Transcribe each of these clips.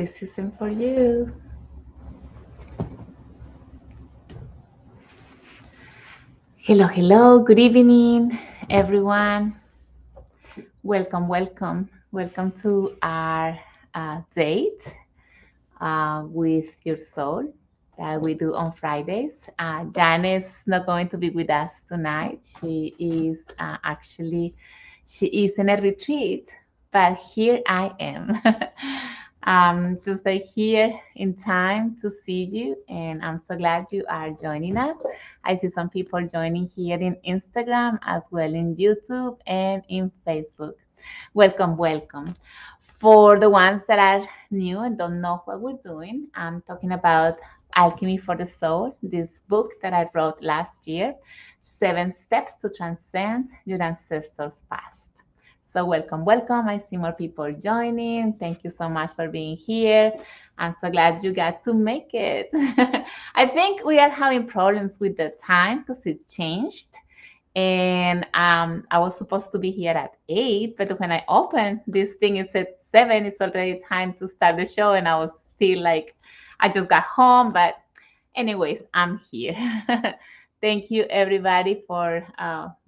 This isn't for you. Hello, hello. Good evening, everyone. Welcome, welcome. Welcome to our date with your soul that we do on Fridays. Janice not going to be with us tonight. She is in a retreat, but here I am. To stay here in time to see you, and I'm so glad you are joining us. I see some people joining here in Instagram as well in YouTube and in Facebook. Welcome, welcome. For the ones that are new and don't know what we're doing, I'm talking about Alchemy for the Soul, this book that I wrote last year, 7 Steps to Transcend Your Ancestors' Past. So welcome, welcome. I see more people joining. Thank you so much for being here. I'm so glad you got to make it. I think we are having problems with the time because it changed. And I was supposed to be here at 8, but when I opened this thing, it said 7. It's already time to start the show, and I was still like, I just got home. But anyways, I'm here. Thank you, everybody, for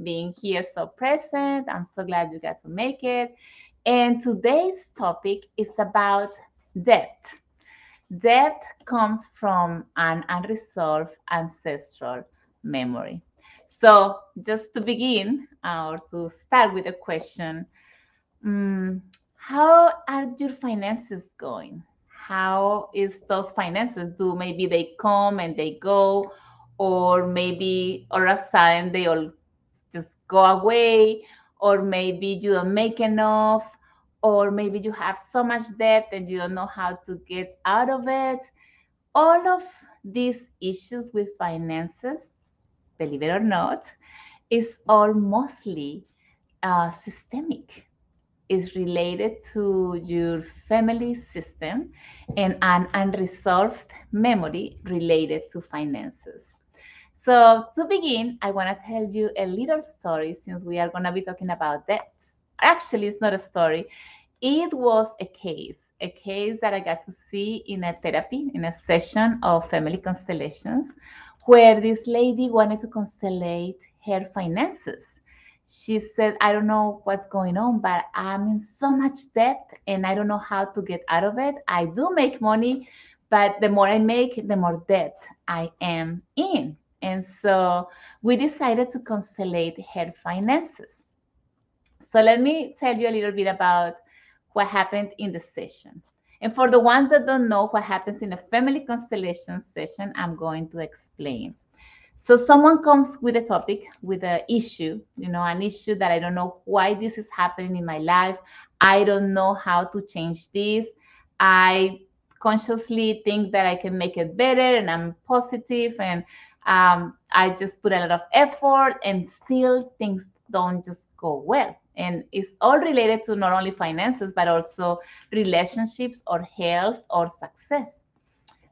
being here so present. I'm so glad you got to make it. And today's topic is about debt. Debt comes from an unresolved ancestral memory. So, just to begin or to start with a question, how are your finances going? How is those finances? Do maybe they come and they go, or maybe all of a sudden they all just go away, or maybe you don't make enough, or maybe you have so much debt and you don't know how to get out of it. All of these issues with finances, believe it or not, is all mostly systemic. Is related to your family system and an unresolved memory related to finances. So, to begin, I want to tell you a little story since we are going to be talking about debts. Actually, it's not a story, it was a case that I got to see in a therapy, in a session of family constellations, where this lady wanted to constellate her finances. She said, I don't know what's going on, but I'm in so much debt and I don't know how to get out of it. I do make money, but the more I make, the more debt I am in. And so we decided to constellate her finances. So let me tell you a little bit about what happened in the session. And for the ones that don't know what happens in a family constellation session, I'm going to explain. So someone comes with a topic, with an issue, an issue that I don't know why this is happening in my life. I don't know how to change this. I consciously think that I can make it better and I'm positive and I just put a lot of effort and still things don't just go well. And it's all related to not only finances, but also relationships or health or success.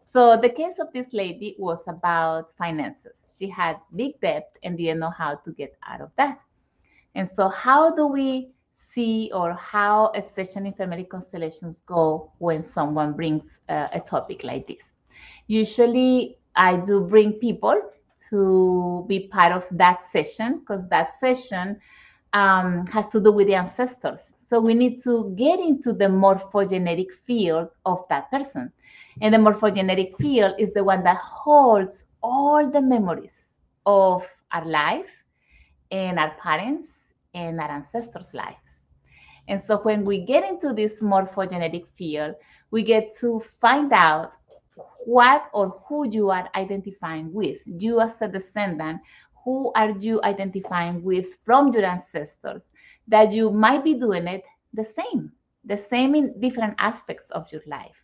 So the case of this lady was about finances. She had big debt and didn't know how to get out of that. And so how do we see or how a session in family constellations go when someone brings a topic like this? Usually I do bring people to be part of that session because that session has to do with the ancestors. So we need to get into the morphogenetic field of that person. And the morphogenetic field is the one that holds all the memories of our life and our parents and our ancestors' lives. And so when we get into this morphogenetic field, we get to find out what or who you are identifying with. You as a descendant, who are you identifying with from your ancestors that you might be doing it the same in different aspects of your life.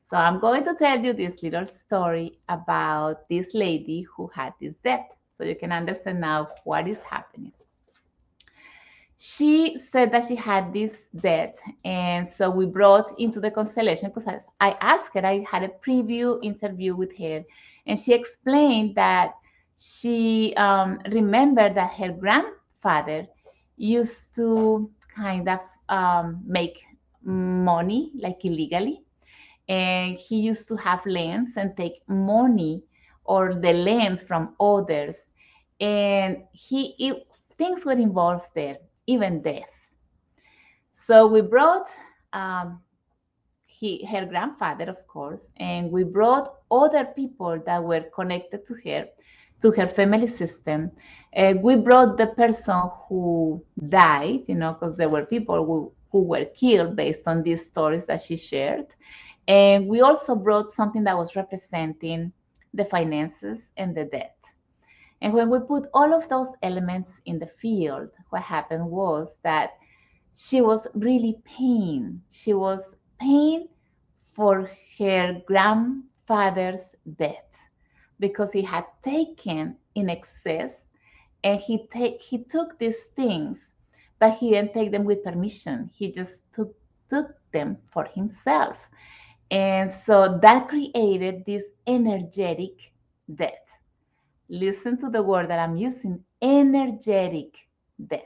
So I'm going to tell you this little story about this lady who had this debt so you can understand now what is happening. She said that she had this debt, and so we brought into the constellation because I asked her, I had a preview interview with her, and she explained that she remembered that her grandfather used to kind of make money like illegally, and he used to have lands and take money or the lands from others. And things were involved there, even death. So we brought um, her grandfather, of course, and we brought other people that were connected to her family system. We brought the person who died, because there were people who were killed based on these stories that she shared. And we also brought something that was representing the finances and the debt. And when we put all of those elements in the field, what happened was that she was really pain. She was pain for her grandfather's death because he had taken in excess, and he took these things, but he didn't take them with permission. He just took them for himself. And so that created this energetic death. Listen to the word that I'm using, energetic death.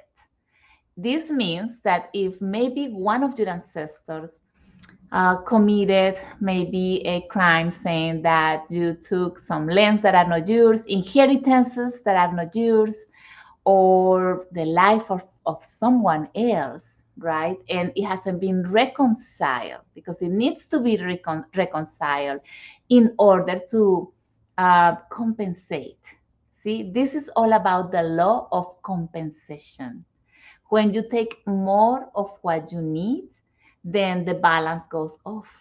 This means that if maybe one of your ancestors committed maybe a crime, saying that you took some lands that are not yours, inheritances that are not yours, or the life of someone else, right? And it hasn't been reconciled, because it needs to be reconciled in order to compensate. See, this is all about the law of compensation. When you take more of what you need, then the balance goes off.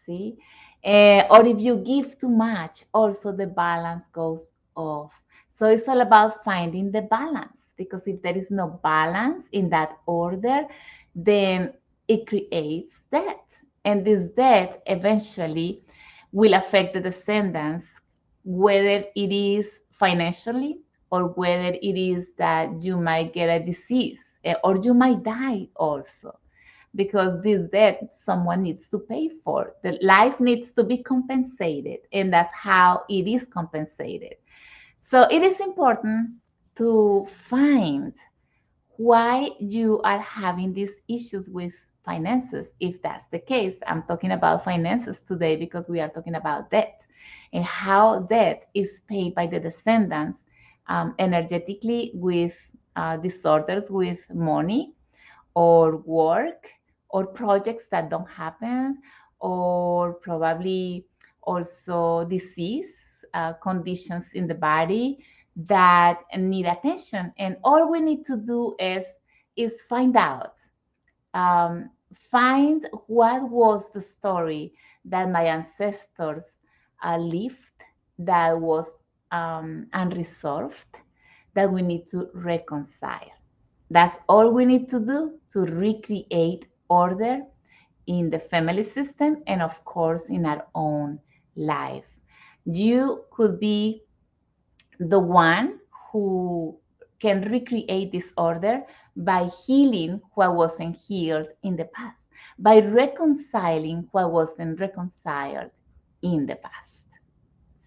See? Or if you give too much, also the balance goes off. So it's all about finding the balance, because if there is no balance in that order, then it creates debt. And this debt eventually will affect the descendants, whether it is financially or whether it is that you might get a disease, or you might die also, because this debt someone needs to pay for. The life needs to be compensated, and that's how it is compensated. So it is important to find why you are having these issues with finances. If that's the case, I'm talking about finances today because we are talking about debt and how debt is paid by the descendants, energetically, with disorders with money or work or projects that don't happen, or probably also disease conditions in the body that need attention. And all we need to do is find out, find what was the story that my ancestors lived, that was unresolved, that we need to reconcile. That's all we need to do to recreate order in the family system and, of course, in our own life. You could be the one who can recreate this order by healing what wasn't healed in the past, by reconciling what wasn't reconciled in the past.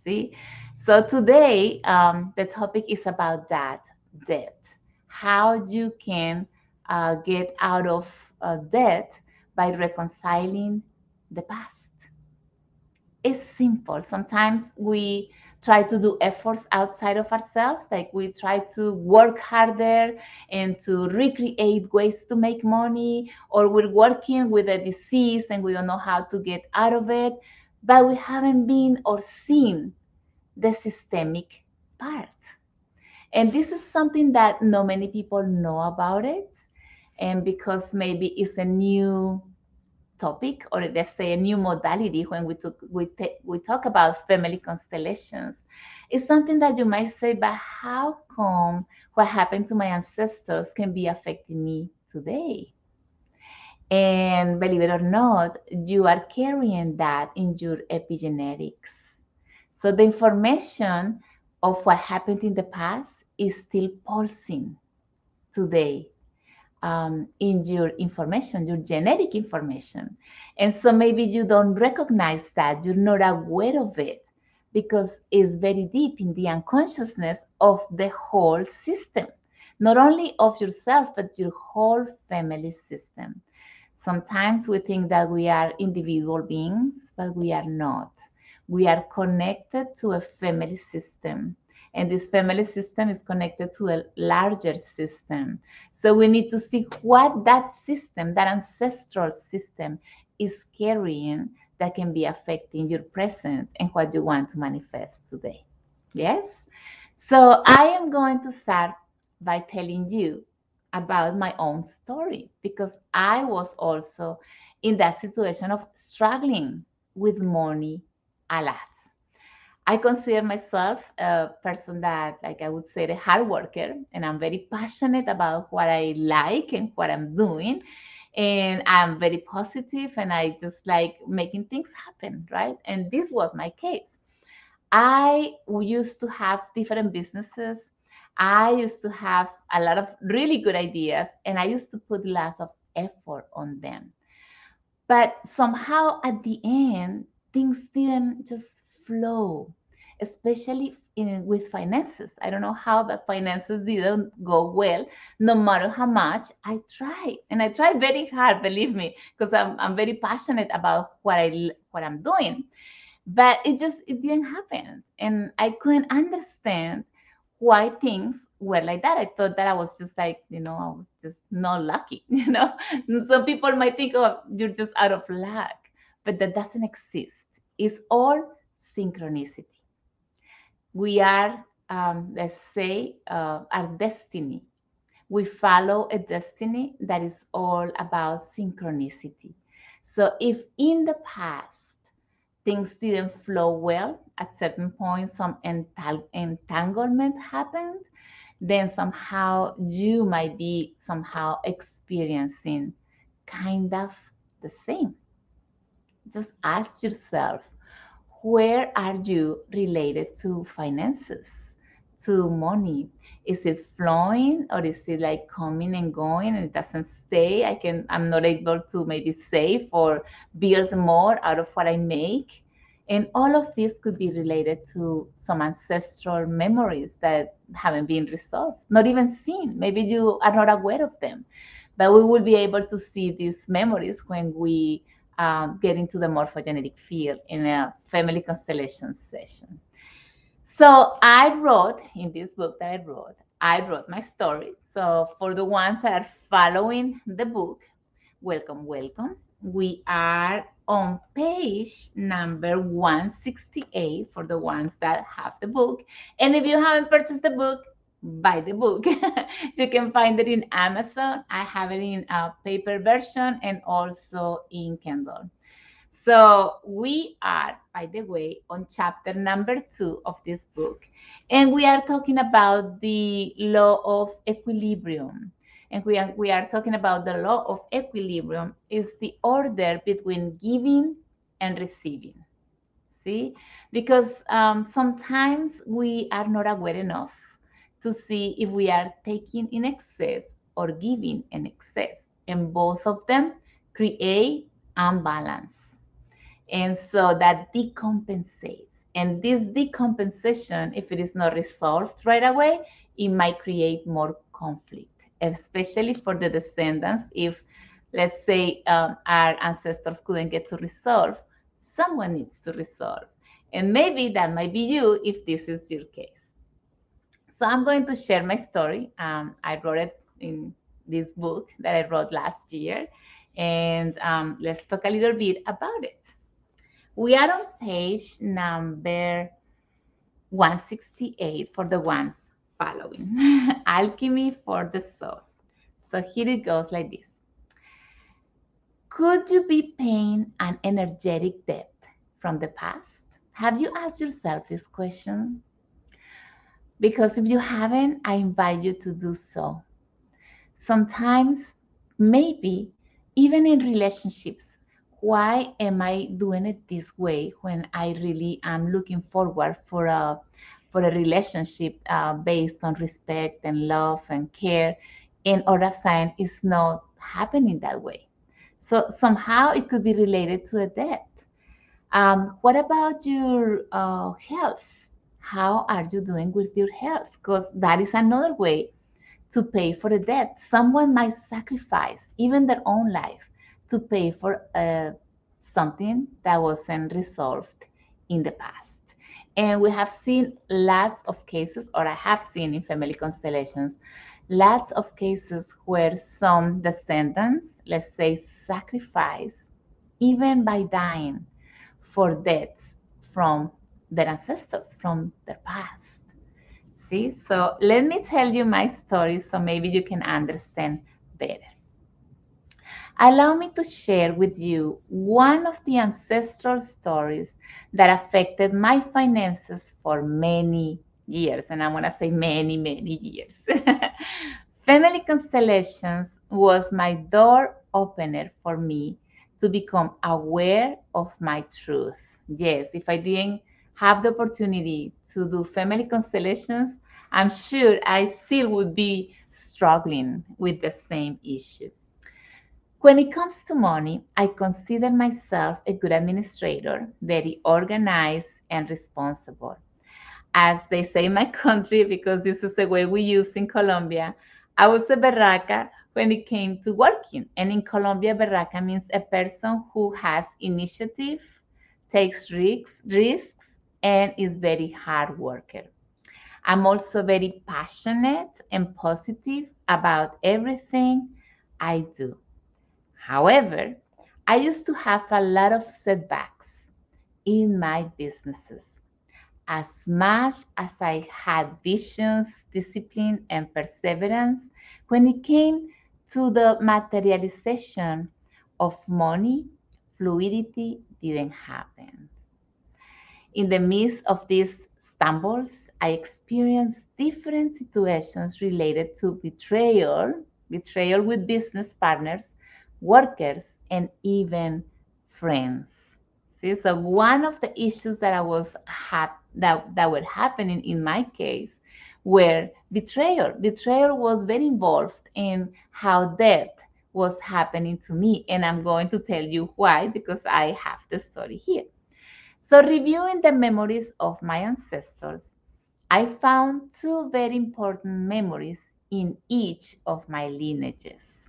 See? So today, the topic is about that debt, how you can get out of debt by reconciling the past. It's simple. Sometimes we try to do efforts outside of ourselves, like we try to work harder and to recreate ways to make money, or we're working with a disease and we don't know how to get out of it, but we haven't been or seen the systemic part. And this is something that not many people know about it. And because maybe it's a new topic, or let's say a new modality, when we talk about family constellations, it's something that you might say, but how come what happened to my ancestors can be affecting me today? And believe it or not, you are carrying that in your epigenetics. So the information of what happened in the past is still pulsing today, in your information, your genetic information. And so maybe you don't recognize that, you're not aware of it, because it's very deep in the unconsciousness of the whole system, not only of yourself, but your whole family system. Sometimes we think that we are individual beings, but we are not. We are connected to a family system, and this family system is connected to a larger system. So we need to see what that system, that ancestral system, is carrying that can be affecting your present and what you want to manifest today. Yes? So I am going to start by telling you about my own story because I was also in that situation of struggling with money a lot. I consider myself a person that, like I would say, a hard worker, and I'm very passionate about what I like and what I'm doing. And I'm very positive, and I just like making things happen, right? And this was my case. I used to have different businesses. I used to have a lot of really good ideas, and I used to put lots of effort on them. But somehow at the end, things didn't just flow, especially with finances. I don't know how, but finances didn't go well, no matter how much I tried. And I tried very hard, believe me, because I'm very passionate about what I'm doing, but it didn't happen, and I couldn't understand why things were like that. I thought that I was just like, I was just not lucky. Some people might think, oh, you're just out of luck, but that doesn't exist. It's all synchronicity. We are, let's say, our destiny. We follow a destiny that is all about synchronicity. So if in the past things didn't flow well, at certain point some entanglement happened, then somehow you might be somehow experiencing kind of the same. Just ask yourself, where are you related to finances, to money? Is it flowing, or is it like coming and going and it doesn't stay? I'm not able to maybe save or build more out of what I make. And all of this could be related to some ancestral memories that haven't been resolved, not even seen. Maybe you are not aware of them, but we will be able to see these memories when we get into the morphogenetic field in a family constellation session. So I wrote in this book that I wrote my story. So for the ones that are following the book, welcome, welcome. We are on page number 168 for the ones that have the book. And if you haven't purchased the book, buy the book. You can find it in Amazon. I have it in a paper version and also in Kindle. So we are, by the way, on chapter number 2 of this book, and we are talking about the law of equilibrium. And we are talking about the law of equilibrium is the order between giving and receiving. See, because sometimes we are not aware enough to see if we are taking in excess or giving in excess, and both of them create unbalance. And so that decompensates. And this decompensation, if it is not resolved right away, it might create more conflict, especially for the descendants. If, let's say, our ancestors couldn't get to resolve, someone needs to resolve. And maybe that might be you if this is your case. So I'm going to share my story. I wrote it in this book that I wrote last year. And let's talk a little bit about it. We are on page number 168 for the ones following. Alchemy for the soul. So here it goes like this. Could you be paying an energetic debt from the past? Have you asked yourself this question? Because if you haven't, I invite you to do so. Sometimes, maybe, even in relationships, why am I doing it this way when I really am looking forward for a relationship based on respect and love and care, and all of a sudden it's not happening that way. So somehow it could be related to a debt. What about your health? How are you doing with your health? Because that is another way to pay for the debt. Someone might sacrifice even their own life to pay for something that wasn't resolved in the past. And we have seen lots of cases, or I have seen in family constellations, lots of cases where some descendants, let's say, sacrifice even by dying for debts from their ancestors, from their past. See, so let me tell you my story so maybe you can understand better. Allow me to share with you one of the ancestral stories that affected my finances for many years. And I want to say many, many years. Family constellations was my door opener for me to become aware of my truth. Yes, if I didn't have the opportunity to do family constellations, I'm sure I still would be struggling with the same issue. When it comes to money, I consider myself a good administrator, very organized and responsible. As they say in my country, because this is the way we use in Colombia, I was a berraca when it came to working. And in Colombia, berraca means a person who has initiative, takes risks, and is very hard worker. I'm also very passionate and positive about everything I do. However, I used to have a lot of setbacks in my businesses. As much as I had visions, discipline, and perseverance, when it came to the materialization of money, fluidity didn't happen. In the midst of these stumbles, I experienced different situations related to betrayal with business partners, workers, and even friends. See, so one of the issues that I was that were happening in my case were betrayal. Betrayal was very involved in how death was happening to me, and I'm going to tell you why because I have the story here. So, reviewing the memories of my ancestors, I found two very important memories in each of my lineages.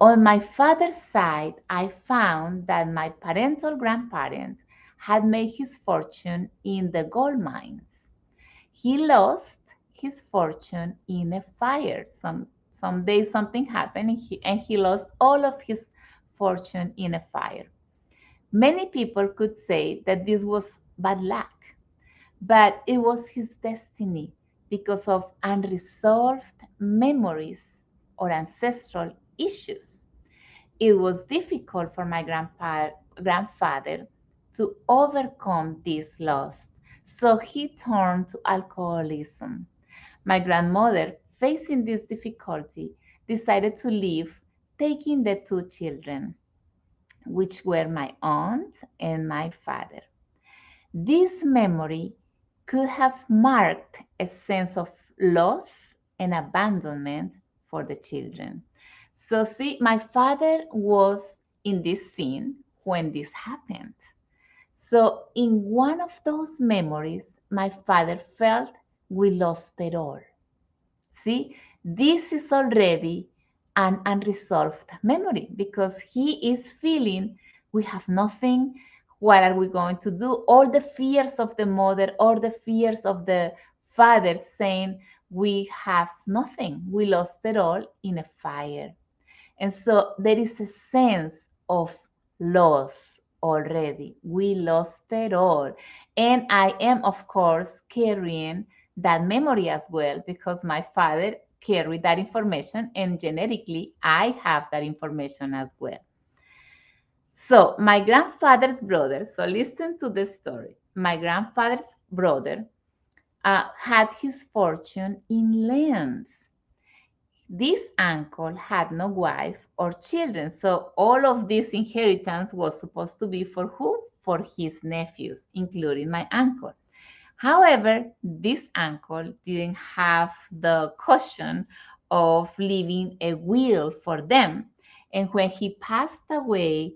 On my father's side, I found that my parental grandparent had made his fortune in the gold mines. He lost his fortune in a fire. Someday something happened and he lost all of his fortune in a fire. Many people could say that this was bad luck, but it was his destiny because of unresolved memories or ancestral issues. It was difficult for my grandfather to overcome this loss, so he turned to alcoholism. My grandmother, facing this difficulty, decided to leave, taking the two children, which were my aunt and my father. This memory could have marked a sense of loss and abandonment for the children. So, see, my father was in this scene when this happened. So, in one of those memories, my father felt we lost it all. See, this is already an unresolved memory because he is feeling we have nothing. What are we going to do? All the fears of the mother, all the fears of the father saying we have nothing. We lost it all in a fire. And so there is a sense of loss already. We lost it all. And I am, of course, carrying that memory as well because my father carried that information and genetically I have that information as well. So my grandfather's brother, so listen to the story. My grandfather's brother had his fortune in lands. This uncle had no wife or children, so all of this inheritance was supposed to be for who? For his nephews, including my uncle. However, this uncle didn't have the caution of leaving a will for them. And when he passed away,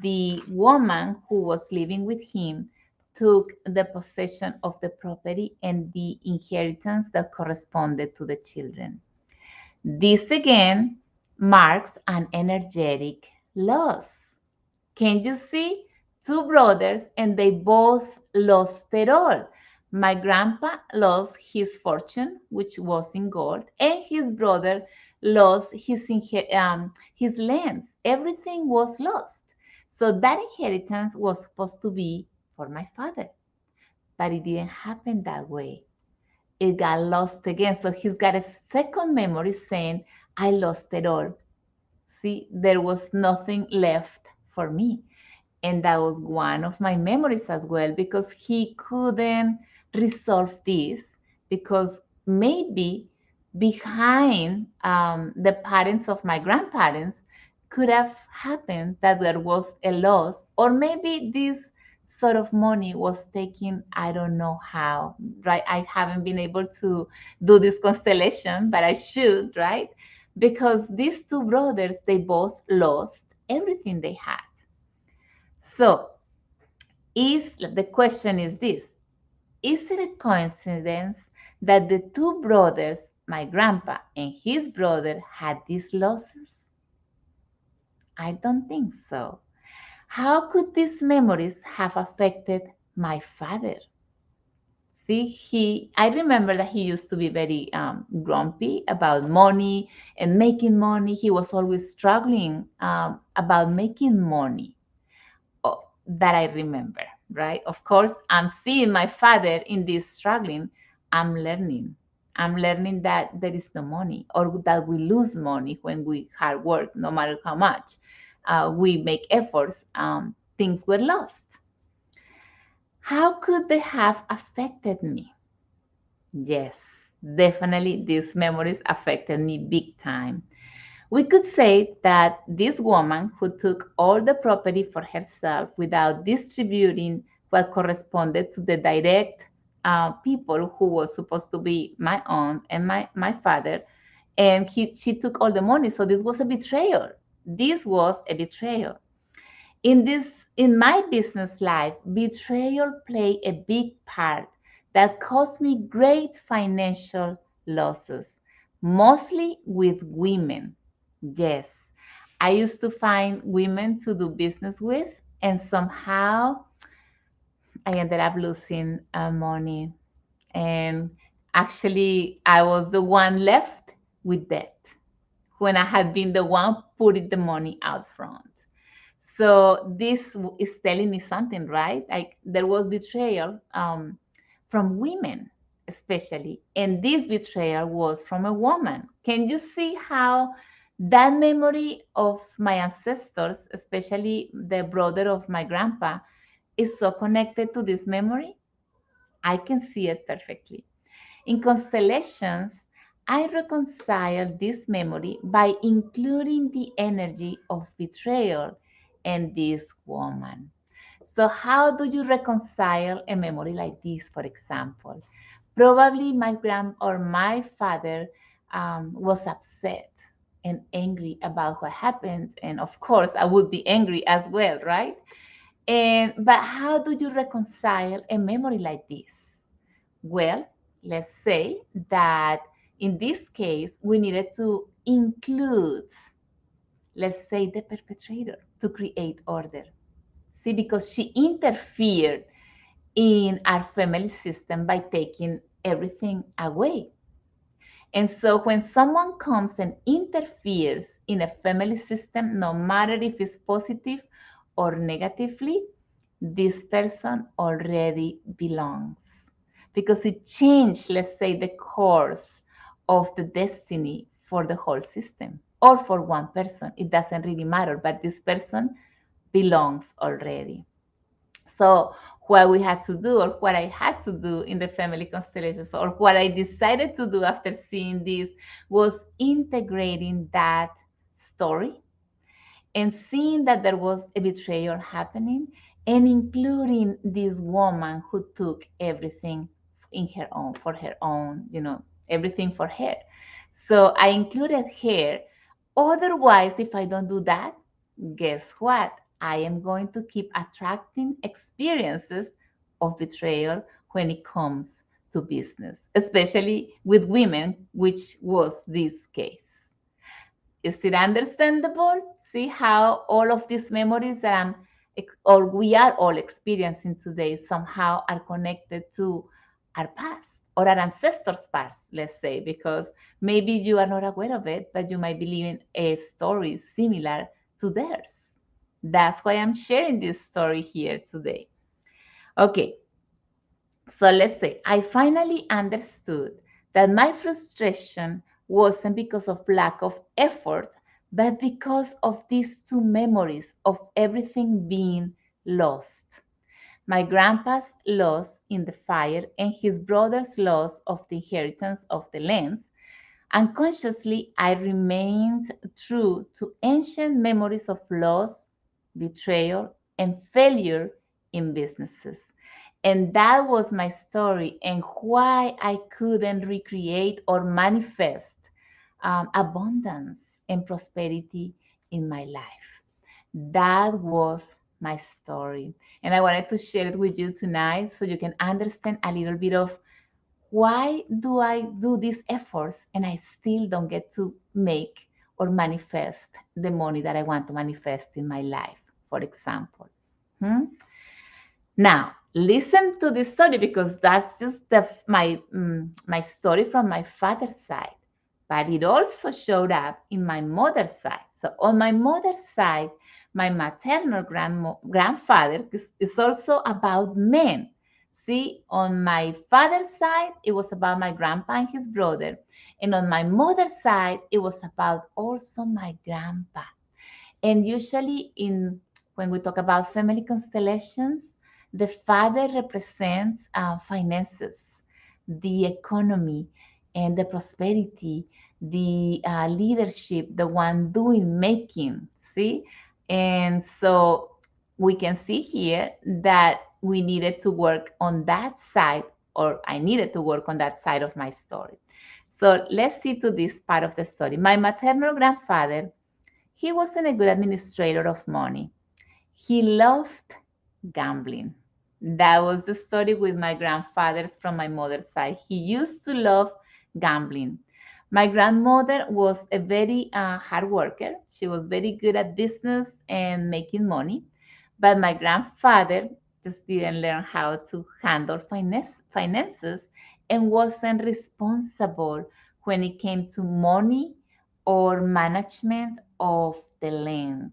the woman who was living with him took the possession of the property and the inheritance that corresponded to the children. This again marks an energetic loss. Can you see? Two brothers, and they both lost it all. My grandpa lost his fortune, which was in gold, and his brother lost his lands. Everything was lost. So that inheritance was supposed to be for my father, but it didn't happen that way. It got lost again. So he's got a second memory saying, I lost it all. See, there was nothing left for me. And that was one of my memories as well, because he couldn't resolve this, because maybe behind the parents of my grandparents could have happened that there was a loss, or maybe this sort of money was taken, I don't know how, right? I haven't been able to do this constellation, but I should, right? Because these two brothers, they both lost everything they had. So, is the question is this: is it a coincidence that the two brothers, my grandpa and his brother, had these losses? I don't think so. How could these memories have affected my father? See, I remember that he used to be very grumpy about money and making money. He was always struggling about making money. That I remember, right? Of course, I'm seeing my father in this struggling. I'm learning. I'm learning that there is no money, or that we lose money when we hard work, no matter how much we make efforts. Things were lost. How could they have affected me? Yes, definitely these memories affected me big time. We could say that this woman who took all the property for herself without distributing what corresponded to the direct people who was supposed to be my aunt and my father, and she took all the money. So this was a betrayal. This was a betrayal. In my business life, betrayal played a big part that caused me great financial losses, mostly with women. Yes, I used to find women to do business with, and somehow I ended up losing money. And actually, I was the one left with debt when I had been the one putting the money out front. So this is telling me something, right? Like there was betrayal from women, especially, and this betrayal was from a woman. Can you see how that memory of my ancestors, especially the brother of my grandpa, is so connected to this memory? I can see it perfectly. In constellations, I reconcile this memory by including the energy of betrayal and this woman. So, how do you reconcile a memory like this, for example? Probably my grand or my father was upset and angry about what happened. And of course, I would be angry as well, right? But how do you reconcile a memory like this? Well, let's say that in this case, we needed to include, let's say, the perpetrator to create order. See, because she interfered in our family system by taking everything away. And so when someone comes and interferes in a family system, no matter if it's positive or negatively, this person already belongs because it changed, let's say, the course of the destiny for the whole system or for one person. It doesn't really matter, but this person belongs already. So what we had to do, or what I had to do in the family constellations, or what I decided to do after seeing this, was integrating that story and seeing that there was a betrayal happening, and including this woman who took everything in her own, for her own, everything for her. So I included her. Otherwise, if I don't do that, guess what? I am going to keep attracting experiences of betrayal when it comes to business, especially with women, which was this case. Is it understandable? See how all of these memories that or we are all experiencing today somehow are connected to our past or our ancestors' past, let's say, because maybe you are not aware of it, but you might be living a story similar to theirs. That's why I'm sharing this story here today. Okay, so let's say I finally understood that my frustration wasn't because of lack of effort, but because of these two memories of everything being lost. My grandpa's loss in the fire and his brother's loss of the inheritance of the lands. Unconsciously, I remained true to ancient memories of loss, betrayal, and failure in businesses. And that was my story and why I couldn't recreate or manifest abundance and prosperity in my life. That was my story. And I wanted to share it with you tonight so you can understand a little bit of why do I do these efforts and I still don't get to make or manifest the money that I want to manifest in my life, for example. Hmm? Now, listen to this story because that's just my story from my father's side, but it also showed up in my mother's side. So on my mother's side, my maternal grandfather is also about men. See, on my father's side, it was about my grandpa and his brother, and on my mother's side, it was about also my grandpa. And usually, in when we talk about family constellations, the father represents finances, the economy, and the prosperity, the leadership, the one doing making. See, and so we can see here that we needed to work on that side, or I needed to work on that side of my story. So let's see to this part of the story. My maternal grandfather, he wasn't a good administrator of money. He loved gambling. That was the story with my grandfathers from my mother's side. He used to love gambling. My grandmother was a very hard worker. She was very good at business and making money. But my grandfather just didn't learn how to handle finances and wasn't responsible when it came to money or management of the land.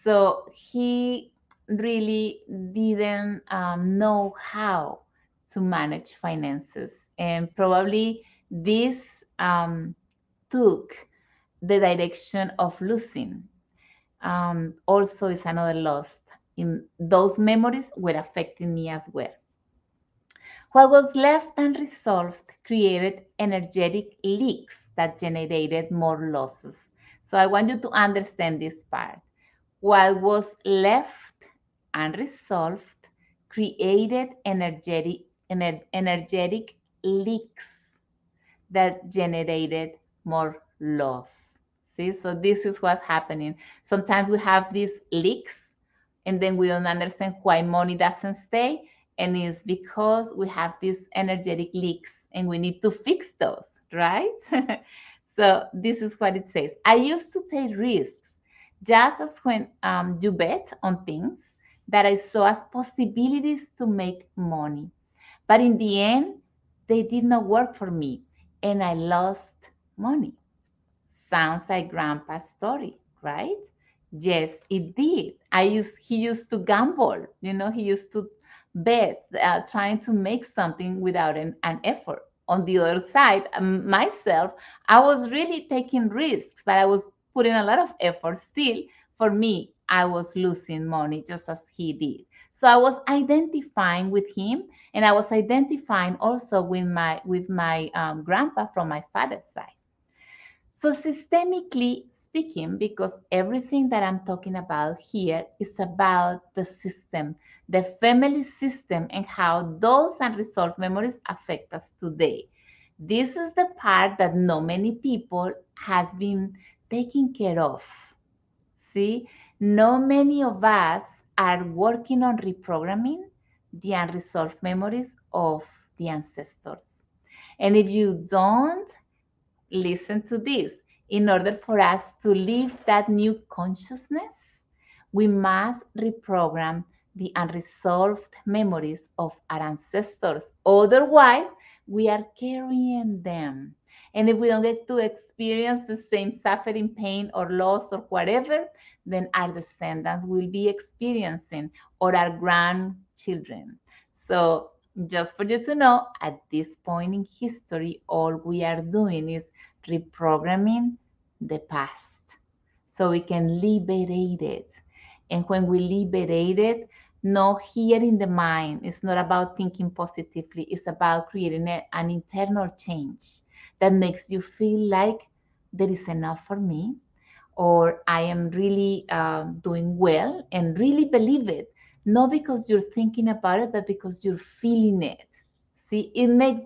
So he really didn't know how to manage finances. And probably this took the direction of losing. Also, is another loss. In those memories were affecting me as well. What was left unresolved created energetic leaks that generated more losses. So I want you to understand this part. What was left unresolved created energetic leaks that generated more loss. See, so this is what's happening. Sometimes we have these leaks and then we don't understand why money doesn't stay. And it's because we have these energetic leaks and we need to fix those, right? So this is what it says. I used to take risks, just as when you bet on things that I saw as possibilities to make money. But in the end, they did not work for me and I lost money. Sounds like grandpa's story, right? Yes, it did. He used to gamble, he used to bet, trying to make something without an effort. On the other side, myself, I was really taking risks, but I was putting a lot of effort. Still, for me, I was losing money just as he did. So I was identifying with him, and I was identifying also with my grandpa from my father's side. So, systemically speaking, because everything that I'm talking about here is about the system, the family system, and how those unresolved memories affect us today. This is the part that not many people has been taking care of. See, not many of us are working on reprogramming the unresolved memories of the ancestors. And if you don't, listen to this. In order for us to live that new consciousness, we must reprogram the unresolved memories of our ancestors. Otherwise, we are carrying them. And if we don't get to experience the same suffering, pain, or loss, or whatever, then our descendants will be experiencing, or our grandchildren. So, just for you to know, at this point in history, all we are doing is reprogramming the past so we can liberate it. And when we liberate it, no, here in the mind, it's not about thinking positively, it's about creating an internal change that makes you feel like there is enough for me, or I am really doing well, and really believe it, not because you're thinking about it, but because you're feeling it. See,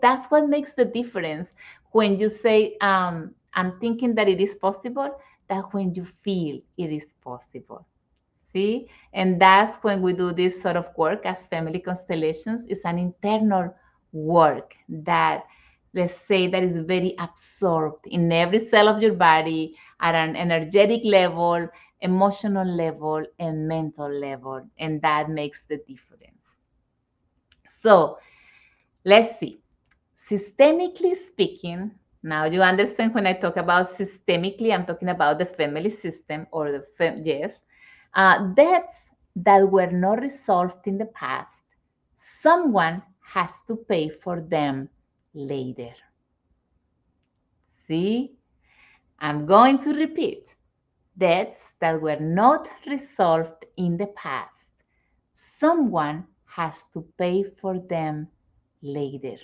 that's what makes the difference when you say, I'm thinking that it is possible, that when you feel it is possible. See, and that's when we do this sort of work as family constellations. It's an internal work that, let's say, that is very absorbed in every cell of your body at an energetic level, emotional level, and mental level, and that makes the difference. So let's see. Systemically speaking, now you understand when I talk about systemically, I'm talking about the family system, or yes, debts that were not resolved in the past, someone has to pay for them later. See, I'm going to repeat. Debts that were not resolved in the past, someone has to pay for them later.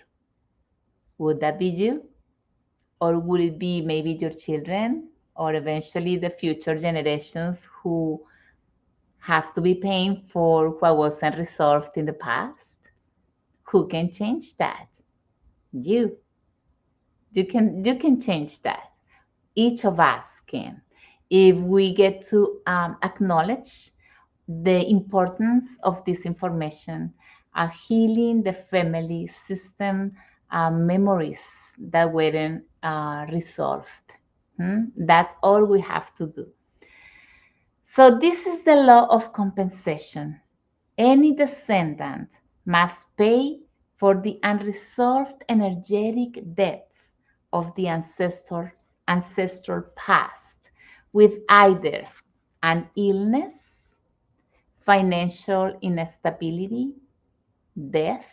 Would that be you? Or would it be maybe your children, or eventually the future generations who have to be paying for what wasn't resolved in the past? Who can change that? You. You can change that. Each of us can. If we get to acknowledge the importance of this information, healing the family system memories that weren't resolved. That's all we have to do. So, this is the law of compensation. Any descendant must pay for the unresolved energetic debts of the ancestral past with either an illness, financial instability, death,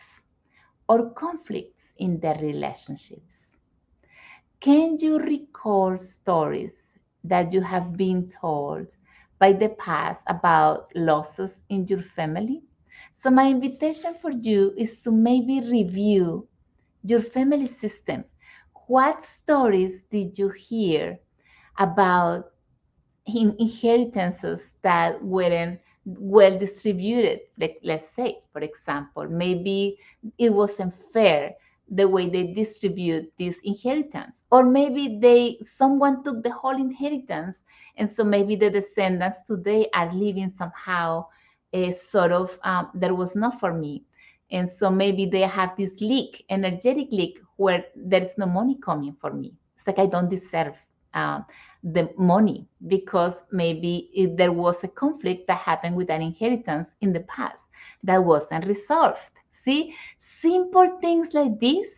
or conflicts in their relationships. Can you recall stories that you have been told by the past about losses in your family? So, my invitation for you is to maybe review your family system. What stories did you hear about inheritances that weren't well distributed? Like, let's say, for example, maybe it wasn't fair the way they distribute this inheritance, or maybe someone took the whole inheritance, and so maybe the descendants today are living somehow a sort of there was not for me, and so maybe they have this leak, energetic leak, where there is no money coming for me. It's like I don't deserve um, the money, because maybe there was a conflict that happened with an inheritance in the past that wasn't resolved. See, simple things like this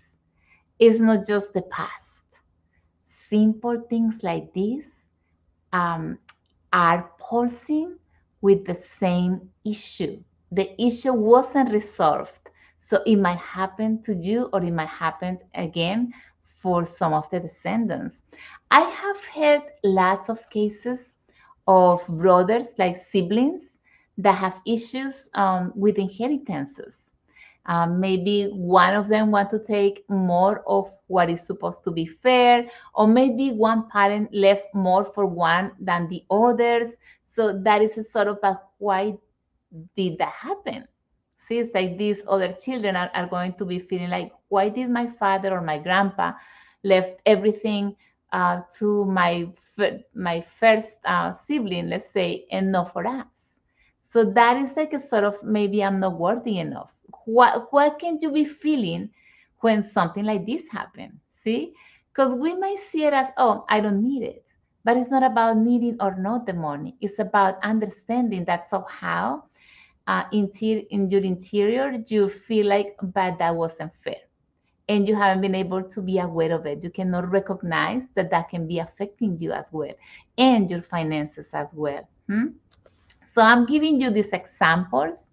is not just the past. Simple things like this um, are pulsing with the same issue. The issue wasn't resolved. So it might happen to you, or it might happen again for some of the descendants. I have heard lots of cases of brothers, like siblings, that have issues with inheritances. Maybe one of them want to take more of what is supposed to be fair, or maybe one parent left more for one than the others. So that is a sort of a, why did that happen? See, it's like these other children are going to be feeling like, why did my father or my grandpa left everything to my first sibling, let's say, and not for us? So that is like a sort of, maybe I'm not worthy enough. What can you be feeling when something like this happens? See, because we might see it as, oh, I don't need it. But it's not about needing or not the money. It's about understanding that somehow in your interior, you feel like, but that wasn't fair. And you haven't been able to be aware of it. You cannot recognize that that can be affecting you as well and your finances as well. So I'm giving you these examples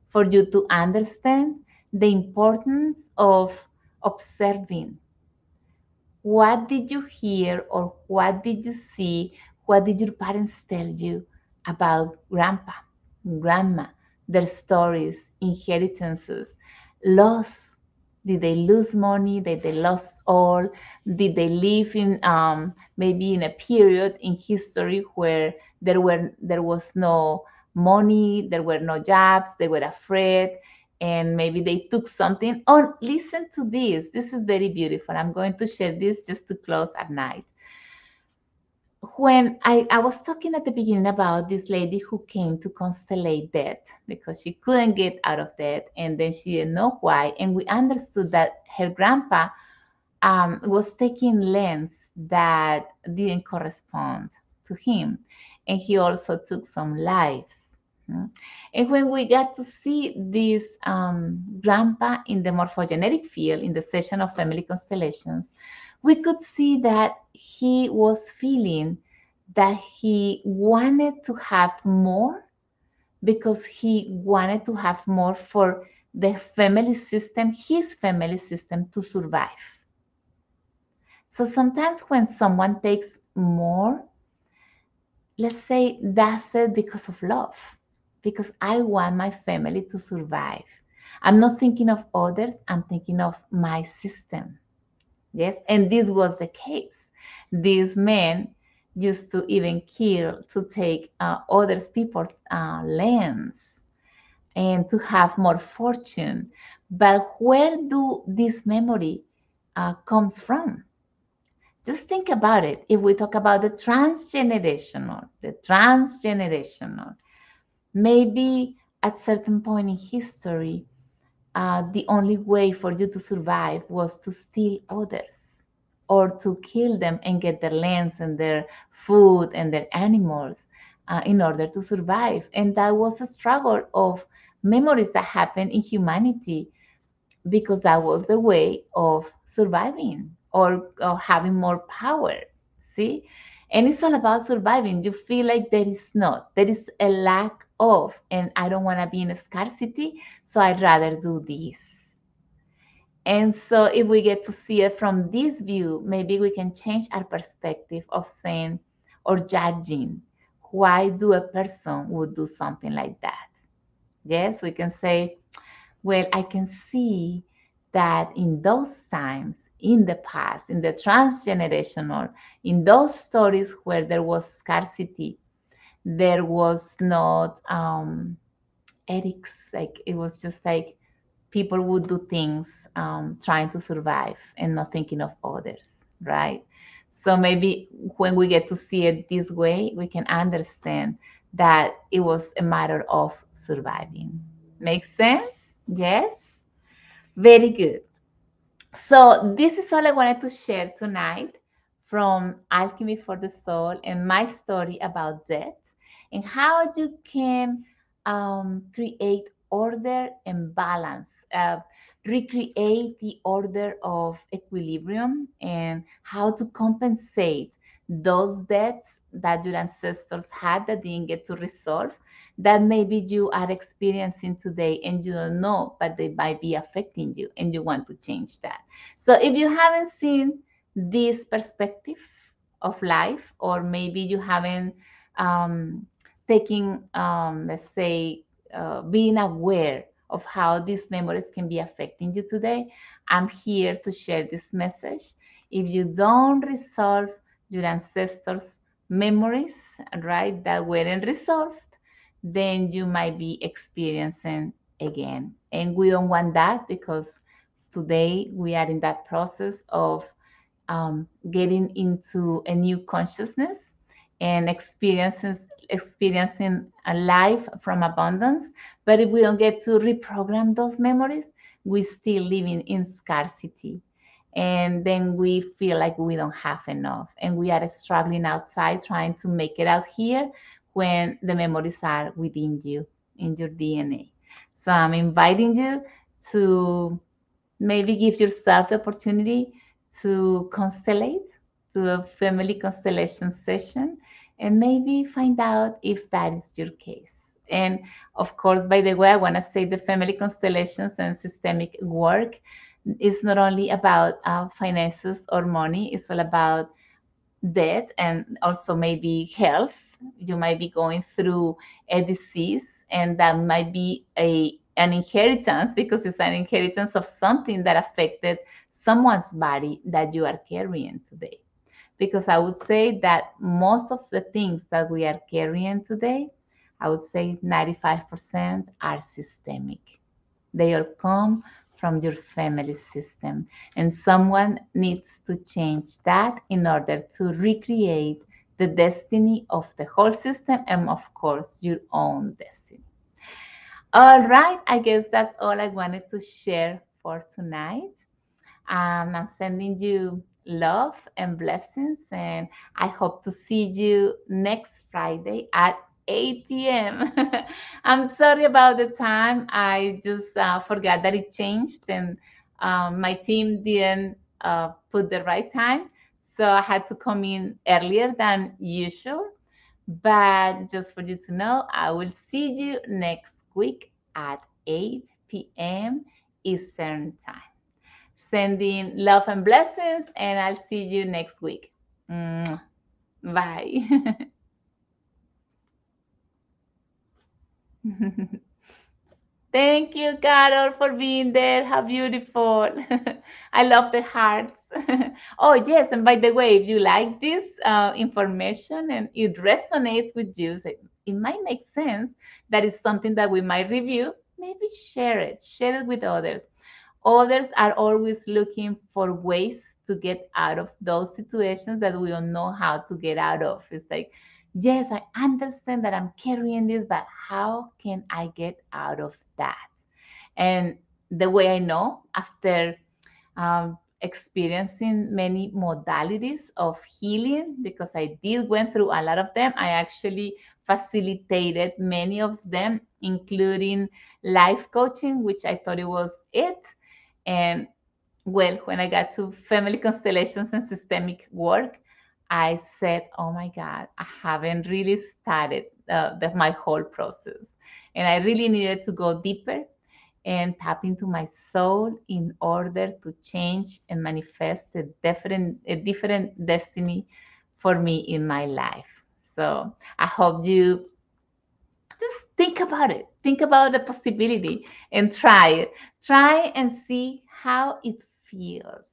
for you to understand the importance of observing. What did you hear or what did you see? What did your parents tell you about grandpa, grandma, their stories, inheritances, loss? Did they lose money? Did they lose all? Did they live in maybe in a period in history where there was no money, there were no jobs, they were afraid, and maybe they took something. Oh, listen to this. This is very beautiful. I'm going to share this just to close at night. When I was talking at the beginning about this lady who came to constellate debt because she couldn't get out of debt and then she didn't know why. And we understood that her grandpa was taking lands that didn't correspond to him. And he also took some lives. And when we got to see this grandpa in the morphogenetic field, in the session of family constellations, we could see that he was feeling that he wanted to have more because he wanted to have more for the family system, his family system, to survive. So sometimes when someone takes more, let's say that's it because of love, because I want my family to survive. I'm not thinking of others, I'm thinking of my system. Yes, and this was the case. These men used to even kill to take other people's lands and to have more fortune. But where do this memory comes from? Just think about it. If we talk about the transgenerational, maybe at certain point in history, the only way for you to survive was to steal others or to kill them and get their lands and their food and their animals in order to survive. And that was a struggle of memories that happened in humanity because that was the way of surviving or having more power. See? And it's all about surviving. You feel like there is a lack of, and I don't want to be in a scarcity, so I'd rather do this. And so if we get to see it from this view, maybe we can change our perspective of saying or judging why do a person would do something like that. Yes, we can say, well, I can see that in those times, in the past, in the transgenerational, in those stories where there was scarcity, there was not ethics. Like it was just like people would do things trying to survive and not thinking of others, right? So maybe when we get to see it this way, we can understand that it was a matter of surviving. Makes sense? Yes? Very good. So this is all I wanted to share tonight from Alchemy for the Soul and my story about death and how you can create order and balance, recreate the order of equilibrium and how to compensate those debts that your ancestors had that didn't get to resolve that maybe you are experiencing today and you don't know, but they might be affecting you and you want to change that. So if you haven't seen this perspective of life, or maybe you haven't um, taken, let's say, being aware of how these memories can be affecting you today, I'm here to share this message. If you don't resolve your ancestors' memories, right, that weren't resolved, then you might be experiencing again. And we don't want that because today we are in that process of getting into a new consciousness and experiencing a life from abundance. But if we don't get to reprogram those memories, we still living in scarcity. And then we feel like we don't have enough, and we are struggling outside trying to make it out here when the memories are within you, in your DNA. So I'm inviting you to maybe give yourself the opportunity to constellate, to a family constellation session, and maybe find out if that is your case. And of course, by the way, I want to say the family constellations and systemic work is not only about finances or money, it's all about death and also maybe health. You might be going through a disease, and that might be an inheritance, because it's an inheritance of something that affected someone's body that you are carrying today. Because I would say that most of the things that we are carrying today, I would say 95% are systemic. They all come from your family system. And someone needs to change that in order to recreate the destiny of the whole system and, of course, your own destiny. All right, I guess that's all I wanted to share for tonight. I'm sending you love and blessings, and I hope to see you next Friday at 8 p.m. I'm sorry about the time. I just forgot that it changed, and my team didn't put the right time. So I had to come in earlier than usual. But just for you to know, I will see you next week at 8 p.m. Eastern Time. Sending love and blessings, and I'll see you next week. Mwah. Bye. Thank you, Carol, for being there. How beautiful. I love the hearts. Oh, yes. And by the way, if you like this information and it resonates with you, so it might make sense that it's something that we might review. Maybe share it with others. Others are always looking for ways to get out of those situations that we don't know how to get out of. It's like, yes, I understand that I'm carrying this, but how can I get out of that? And the way I know, after experiencing many modalities of healing, because I did went through a lot of them, I actually facilitated many of them, including life coaching, which I thought it was it. And well, when I got to family constellations and systemic work, I said, oh my God, I haven't really started my whole process. And I really needed to go deeper and tap into my soul in order to change and manifest a different destiny for me in my life. So I hope you just think about it. Think about the possibility and try it. Try and see how it feels,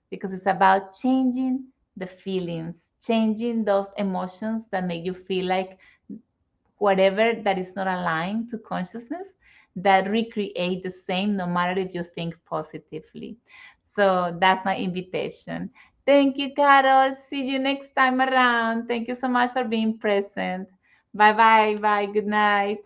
because it's about changing the feelings, changing those emotions that make you feel like whatever that is not aligned to consciousness, that recreate the same no matter if you think positively. So that's my invitation. Thank you, Carol. See you next time around. Thank you so much for being present. Bye bye. Bye. Good night.